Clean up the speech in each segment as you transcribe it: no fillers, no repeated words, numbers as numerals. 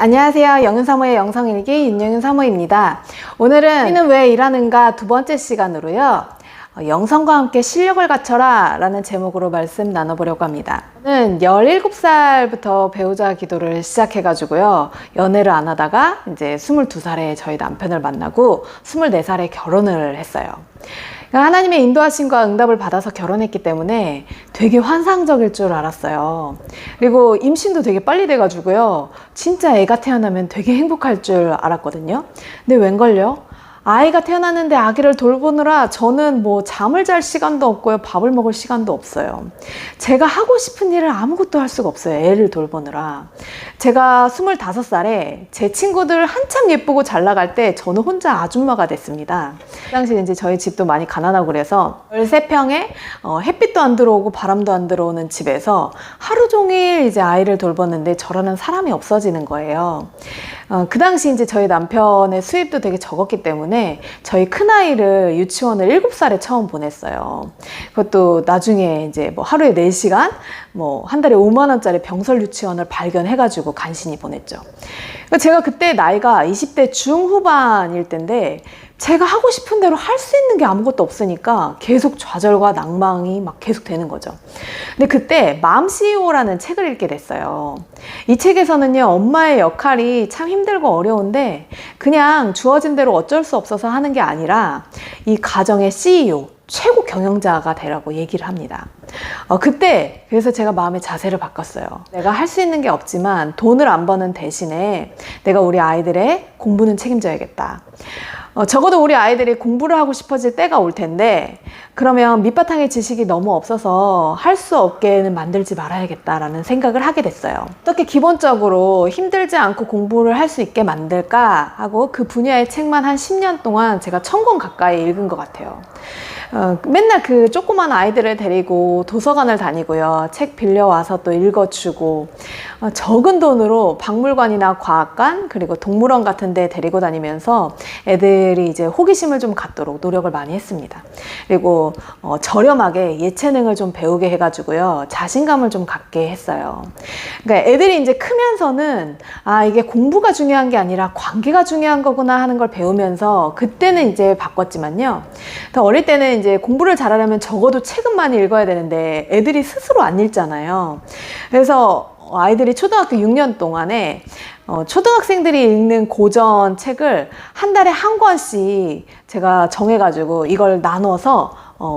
안녕하세요. 영윤사모의 영성일기 윤영윤 사모입니다. 오늘은 우리는 왜 일하는가 두 번째 시간으로요. 영성과 함께 실력을 갖춰라 라는 제목으로 말씀 나눠보려고 합니다. 저는 17살부터 배우자 기도를 시작해가지고요. 연애를 안 하다가 이제 22살에 저희 남편을 만나고 24살에 결혼을 했어요. 하나님의 인도하심과 응답을 받아서 결혼했기 때문에 되게 환상적일 줄 알았어요. 그리고 임신도 되게 빨리 돼가지고요. 진짜 애가 태어나면 되게 행복할 줄 알았거든요. 근데 웬걸요? 아이가 태어났는데 아기를 돌보느라 저는 뭐 잠을 잘 시간도 없고요. 밥을 먹을 시간도 없어요. 제가 하고 싶은 일을 아무것도 할 수가 없어요. 애를 돌보느라. 제가 25살에 제 친구들 한참 예쁘고 잘 나갈 때 저는 혼자 아줌마가 됐습니다. 그 당시에 이제 저희 집도 많이 가난하고 그래서 13평에 햇빛도 안 들어오고 바람도 안 들어오는 집에서 하루 종일 이제 아이를 돌봤는데 저라는 사람이 없어지는 거예요. 그 당시 이제 저희 남편의 수입도 되게 적었기 때문에 저희 큰아이를 유치원을 7살에 처음 보냈어요. 그것도 나중에 이제 뭐 하루에 4시간, 뭐 한 달에 5만 원짜리 병설 유치원을 발견해가지고 간신히 보냈죠. 제가 그때 나이가 20대 중후반일 때인데 제가 하고 싶은 대로 할 수 있는 게 아무것도 없으니까 계속 좌절과 낭망이 막 계속 되는 거죠. 근데 그때 맘 CEO라는 책을 읽게 됐어요. 이 책에서는요, 엄마의 역할이 참 힘들고 어려운데 그냥 주어진 대로 어쩔 수 없어서 하는 게 아니라 이 가정의 CEO, 최고 경영자가 되라고 얘기를 합니다. 그때 그래서 제가 마음의 자세를 바꿨어요. 내가 할 수 있는 게 없지만 돈을 안 버는 대신에 내가 우리 아이들의 공부는 책임져야겠다. 적어도 우리 아이들이 공부를 하고 싶어질 때가 올 텐데 그러면 밑바탕의 지식이 너무 없어서 할 수 없게는 만들지 말아야겠다라는 생각을 하게 됐어요. 어떻게 기본적으로 힘들지 않고 공부를 할 수 있게 만들까 하고 그 분야의 책만 한 10년 동안 제가 1000권 가까이 읽은 것 같아요. 맨날 그 조그만 아이들을 데리고 도서관을 다니고요. 책 빌려와서 또 읽어주고 적은 돈으로 박물관이나 과학관 그리고 동물원 같은 데 데리고 다니면서 애들이 이제 호기심을 좀 갖도록 노력을 많이 했습니다. 그리고 저렴하게 예체능을 좀 배우게 해가지고요. 자신감을 좀 갖게 했어요. 그러니까 애들이 이제 크면서는 이게 공부가 중요한 게 아니라 관계가 중요한 거구나 하는 걸 배우면서 그때는 이제 바꿨지만요. 더 어릴 때는 이제 공부를 잘하려면 적어도 책은 많이 읽어야 되는데 애들이 스스로 안 읽잖아요. 그래서 아이들이 초등학교 6년 동안에 초등학생들이 읽는 고전 책을 한 달에 한 권씩 제가 정해가지고 이걸 나눠서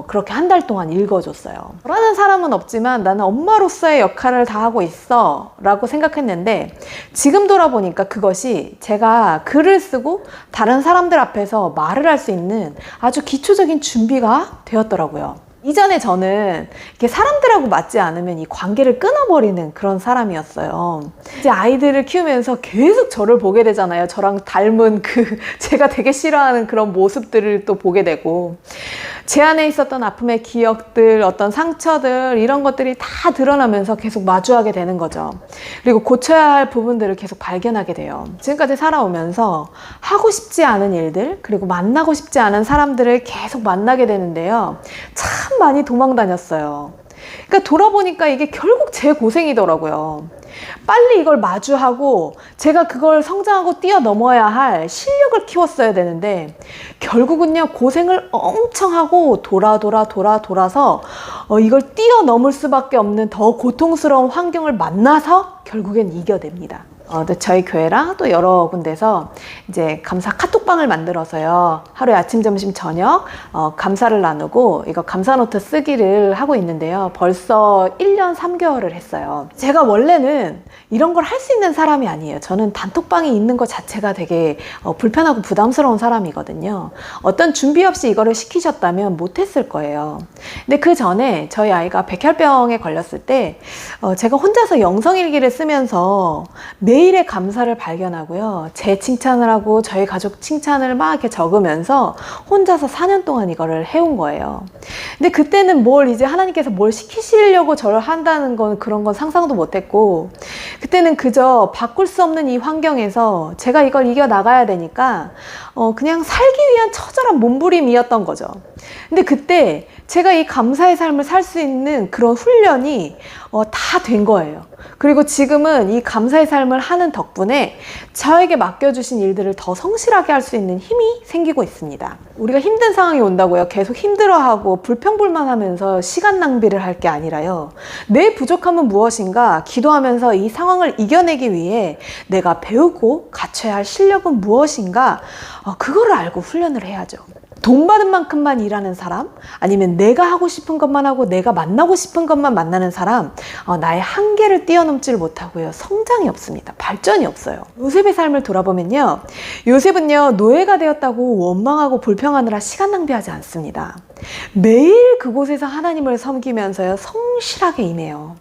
그렇게 한 달 동안 읽어줬어요. 저라는 사람은 없지만 나는 엄마로서의 역할을 다 하고 있어 라고 생각했는데 지금 돌아보니까 그것이 제가 글을 쓰고 다른 사람들 앞에서 말을 할 수 있는 아주 기초적인 준비가 되었더라고요. 이전에 저는 이렇게 사람들하고 맞지 않으면 이 관계를 끊어버리는 그런 사람이었어요. 이제 아이들을 키우면서 계속 저를 보게 되잖아요. 저랑 닮은 제가 되게 싫어하는 그런 모습들을 또 보게 되고 제 안에 있었던 아픔의 기억들, 어떤 상처들 이런 것들이 다 드러나면서 계속 마주하게 되는 거죠. 그리고 고쳐야 할 부분들을 계속 발견하게 돼요. 지금까지 살아오면서 하고 싶지 않은 일들 그리고 만나고 싶지 않은 사람들을 계속 만나게 되는데요. 참 많이 도망 다녔어요. 그러니까 돌아보니까 이게 결국 제 고생이더라고요. 빨리 이걸 마주하고 제가 그걸 성장하고 뛰어넘어야 할 실력을 키웠어야 되는데 결국은요 고생을 엄청 하고 돌아서 이걸 뛰어넘을 수밖에 없는 더 고통스러운 환경을 만나서 결국엔 이겨냅니다. 저희 교회랑 또 여러 군데서 이제 감사 카톡방을 만들어서요. 하루에 아침, 점심, 저녁 감사를 나누고 이거 감사노트 쓰기를 하고 있는데요. 벌써 1년 3개월을 했어요. 제가 원래는 이런 걸 할 수 있는 사람이 아니에요. 저는 단톡방이 있는 것 자체가 되게 불편하고 부담스러운 사람이거든요. 어떤 준비 없이 이거를 시키셨다면 못했을 거예요. 근데 그 전에 저희 아이가 백혈병에 걸렸을 때 제가 혼자서 영성일기를 쓰면서 매일의 감사를 발견하고요. 제 칭찬을 하고 저희 가족 칭찬을 막 이렇게 적으면서 혼자서 4년 동안 이거를 해온 거예요. 근데 그때는 이제 하나님께서 뭘 시키시려고 저를 한다는 건 그런 건 상상도 못했고 그때는 그저 바꿀 수 없는 이 환경에서 제가 이걸 이겨나가야 되니까 그냥 살기 위한 처절한 몸부림이었던 거죠. 근데 그때 제가 이 감사의 삶을 살 수 있는 그런 훈련이 다 된 거예요. 그리고 지금은 이 감사의 삶을 하는 덕분에 저에게 맡겨주신 일들을 더 성실하게 할 수 있는 힘이 생기고 있습니다. 우리가 힘든 상황이 온다고요. 계속 힘들어하고 불평불만하면서 시간 낭비를 할 게 아니라요. 내 부족함은 무엇인가 기도하면서 이 상황을 이겨내기 위해 내가 배우고 갖춰야 할 실력은 무엇인가 그거를 알고 훈련을 해야죠. 돈 받은 만큼만 일하는 사람, 아니면 내가 하고 싶은 것만 하고 내가 만나고 싶은 것만 만나는 사람, 나의 한계를 뛰어넘지를 못하고요. 성장이 없습니다. 발전이 없어요. 요셉의 삶을 돌아보면요. 요셉은요, 노예가 되었다고 원망하고 불평하느라 시간 낭비하지 않습니다. 매일 그곳에서 하나님을 섬기면서요, 성실하게 임해요.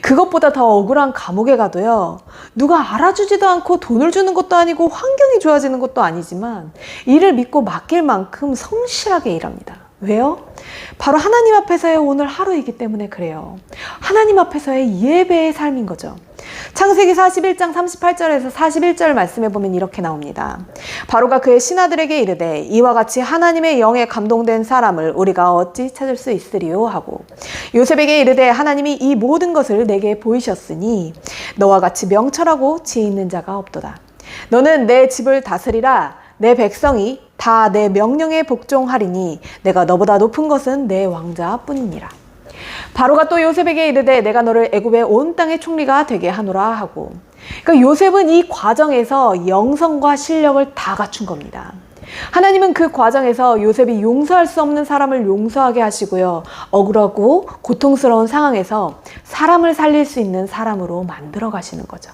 그것보다 더 억울한 감옥에 가도요, 누가 알아주지도 않고 돈을 주는 것도 아니고 환경이 좋아지는 것도 아니지만 이를 믿고 맡길 만큼 성실하게 일합니다. 왜요? 바로 하나님 앞에서의 오늘 하루이기 때문에 그래요. 하나님 앞에서의 예배의 삶인 거죠. 창세기 41장 38절에서 41절 말씀에 보면 이렇게 나옵니다. 바로가 그의 신하들에게 이르되 이와 같이 하나님의 영에 감동된 사람을 우리가 어찌 찾을 수 있으리요 하고, 요셉에게 이르되 하나님이 이 모든 것을 내게 보이셨으니 너와 같이 명철하고 지혜 있는 자가 없도다. 너는 내 집을 다스리라. 내 백성이 다 내 명령에 복종하리니 내가 너보다 높은 것은 내 왕자뿐이니라. 바로가 또 요셉에게 이르되 내가 너를 애굽의 온 땅의 총리가 되게 하노라 하고, 그러니까 요셉은 이 과정에서 영성과 실력을 다 갖춘 겁니다. 하나님은 그 과정에서 요셉이 용서할 수 없는 사람을 용서하게 하시고요, 억울하고 고통스러운 상황에서 사람을 살릴 수 있는 사람으로 만들어 가시는 거죠.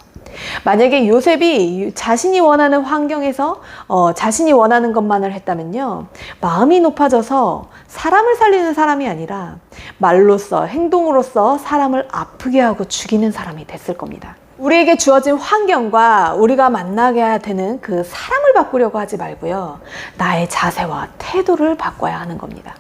만약에 요셉이 자신이 원하는 환경에서 자신이 원하는 것만을 했다면요, 마음이 높아져서 사람을 살리는 사람이 아니라 말로써, 행동으로써 사람을 아프게 하고 죽이는 사람이 됐을 겁니다. 우리에게 주어진 환경과 우리가 만나게 되는 그 사람을 바꾸려고 하지 말고요, 나의 자세와 태도를 바꿔야 하는 겁니다.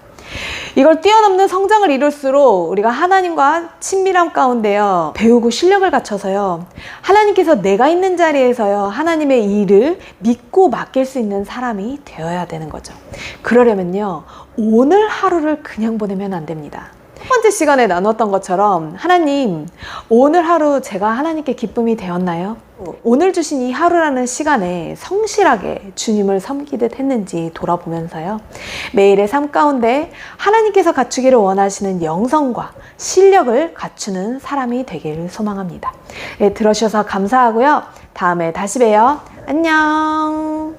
이걸 뛰어넘는 성장을 이룰수록 우리가 하나님과 친밀함 가운데요, 배우고 실력을 갖춰서요, 하나님께서 내가 있는 자리에서요, 하나님의 일을 믿고 맡길 수 있는 사람이 되어야 되는 거죠. 그러려면요, 오늘 하루를 그냥 보내면 안 됩니다. 첫 번째 시간에 나눴던 것처럼, 하나님, 오늘 하루 제가 하나님께 기쁨이 되었나요? 오늘 주신 이 하루라는 시간에 성실하게 주님을 섬기듯 했는지 돌아보면서요, 매일의 삶 가운데 하나님께서 갖추기를 원하시는 영성과 실력을 갖추는 사람이 되기를 소망합니다. 네, 들어주셔서 감사하고요. 다음에 다시 봬요. 안녕.